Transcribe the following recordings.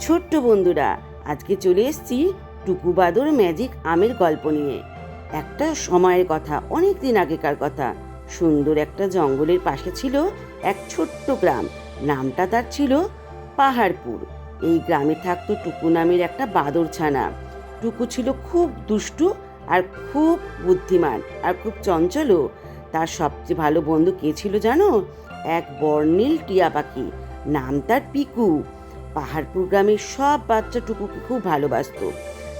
ছোট্ট বন্ধুরা, আজকে চলে এসেছি টুকু বাদুর ম্যাজিক আমের গল্প নিয়ে। একটা সময়ের কথা, অনেক দিন আগেকার কথা। সুন্দর একটা জঙ্গলের পাশে ছিল এক ছোট্ট গ্রাম। নামটা তার ছিল পাহাড়পুর। এই গ্রামে থাকতো টুকু নামের একটা বাদর ছানা। টুকু ছিল খুব দুষ্টু আর খুব বুদ্ধিমান আর খুব চঞ্চলও। তার সবচেয়ে ভালো বন্ধু কে ছিল জানো? এক বর্ণিল টিয়া পাখি, নাম তার পিকু। পাহাড়পুর গ্রামের সব বাচ্চা টুকুকে খুব ভালোবাসতো,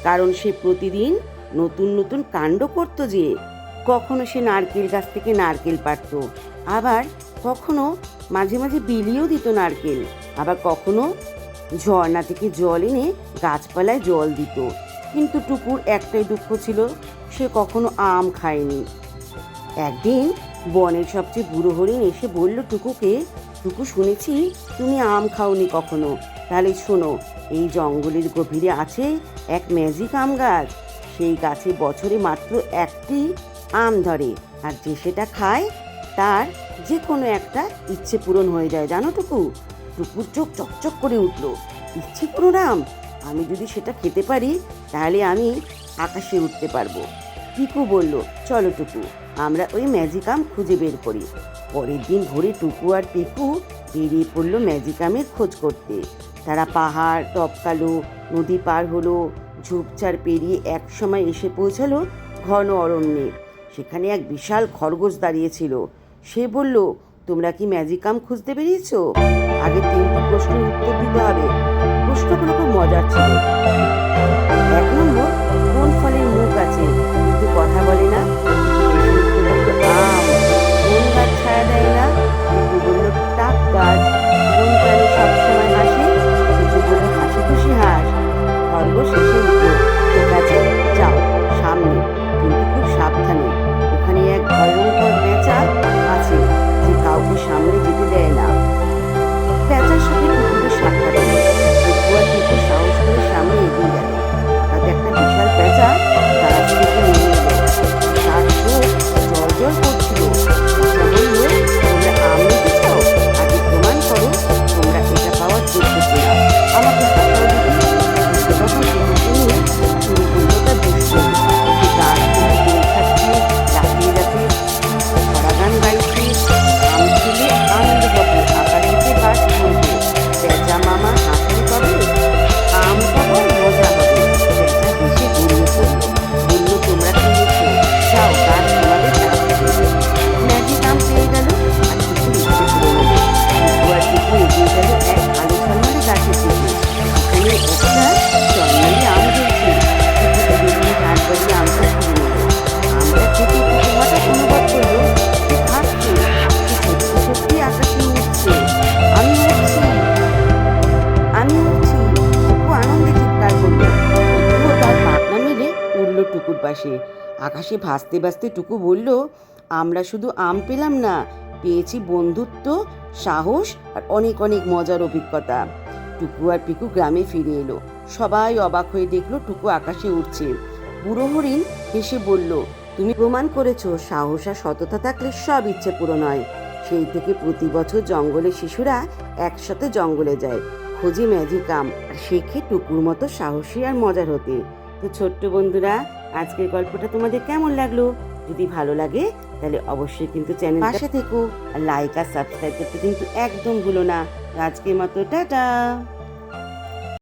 কারণ সে প্রতিদিন নতুন নতুন কাণ্ড করতো। যে কখনো সে নারকেল গাছ থেকে নারকেল পাড়ত, আবার কখনো মাঝে মাঝে বিলিয়েও দিত নারকেল, আবার কখনো ঝর্ণা থেকে জল এনে গাছপালায় জল দিত। কিন্তু টুকুর একটাই দুঃখ ছিল, সে কখনো আম খায়নি। একদিন বনের সবচেয়ে বুড়ো হরিণ এসে বলল টুকুকে, টুকু শুনেছি তুমি আম খাওনি কখনো, তাহলে শোনো, এই জঙ্গলের গভীরে আছে এক ম্যাজিক আম গাছ। সেই গাছে বছরে মাত্র একটি আম ধরে, আর যে সেটা খায় তার যে কোনো একটা ইচ্ছে পূরণ হয়ে যায়। জানো টুকু? টুকুর চোখ চকচক করে উঠল। ইচ্ছে পূরণ আম? আমি যদি সেটা খেতে পারি তাহলে আমি আকাশে উঠতে পারবো। পিকু বলল, চলো টুকু, আমরা ওই ম্যাজিক আম খুঁজে বের করি। পরের দিন ভোরে টুকু আর পিকু বেরিয়ে পড়লো ম্যাজিক আমের খোঁজ করতে। তারা পাহাড় টপকালো, নদী পার হলো, ঝোপঝাড় পেরিয়ে এক সময় এসে পৌঁছালো ঘন অরণ্যে। সেখানে এক বিশাল খরগোশ দাঁড়িয়েছিল। সে বলল, তোমরা কি ম্যাজিক আম খুঁজতে বেরিয়েছ? আগে 3টি প্রশ্নের উত্তর দিতে হবে। প্রশ্নগুলো খুব মজার ছিল। 1 নম্বর, কোন ফলের মুখ আছে কিন্তু কথা বলে না? আম। কোন গাছ ছায়া দেয় না? টুকু বলল টাক গাছ। কোন প্রাণী সবসময় হাসে? টুকু বলল হাসি খুশি হাস। খরগোশ এসে উঠল, ঠিক আছে, যাও সামনে, কিন্তু খুব সাবধানে। ওখানে এক ভয়ঙ্কর পেঁচা আছে যে কাউকে সামনে যেতে দেয় না। পেঁচার সাথে টুকুদের সাক্ষাৎ হলো। টুকু আর টুকু সাহস করে সামনে এগিয়ে গেল। হঠাৎ একটা বিশাল পেঁচা গাছ থেকে নেমে এলো। তার চোখ জল করছিল। পেঁচা বলল, তোমরা আম নিতে চাও? আগে প্রমাণ করো তোমরা এটা পাওয়ার যোগ্য কিনা। আমাকে হাতাও দিতে। তখন টুকুকে নিয়ে শুরু করলো তার দুষ্টুমি। সে গাছ থেকে দোল খাচ্ছে, লাফিয়ে লাফিয়ে ছড়া গান গাইছে। আম খেলে আনন্দ হবে, আকারেতে বাস করবে। পেঁচা মামা হাসলে তবে আম খাবার মজা হবে। পেঁচা হেসে গড়িয়ে পড়ল, বলল, তোমরা খেয়েছো, যাও গাছ তোমাদের ডাকছে। ম্যাজিক আম পেয়ে গেল আর টুকুর ইচ্ছে পূরণ হলো। টুকু আর টুকু এগিয়ে গেল এক আলো ঝলমলে গাছের দিকে। ওখানে একটা জন্মালি আম ঝুলছে। টুকু বেরিয়ে হাত বাড়িয়ে আমটা ছুঁড়ে নিল। আমটা খেতে টুকু হঠাৎ অনুভব করলো সে ভাসছে, সে সত্যি সত্যি আকাশে উঠছে। আমি উঠছি, আমি উঠছি। টুকু আনন্দে চিৎকার করলো। টুকুও তার পাখনা মেলে উড়ল টুকুর পাশে। আকাশে ভাসতে ভাসতে টুকু বলল, আমরা শুধু আম পেলাম না, পেয়েছি বন্ধুত্ব, সাহস আর অনেক অনেক মজার অভিজ্ঞতা। টুকু আর পিকু গ্রামে ফিরে এলো। সবাই অবাক হয়ে দেখলো টুকু আকাশে উঠছে। বুড়ো হরিণ হেসে বলল, তুমি প্রমাণ করেছো সাহস আর সততা থাকলে সব ইচ্ছে পূরণ হয়। সেই থেকে প্রতি বছর জঙ্গলের শিশুরা একসাথে জঙ্গলে যায়, খোঁজে ম্যাজিক আম, আর শেখে টুকুর মতো সাহসী আর মজার হতে। তো ছোট্ট বন্ধুরা, আজকের গল্পটা তোমাদের কেমন লাগলো? যদি ভালো লাগে তাহলে অবশ্যই কিন্তু চ্যানেল পাশে থেকো, আর লাইক আর সাবস্ক্রাইব করতে কিন্তু একদম ভুলো না। আজকের মতো টাটা।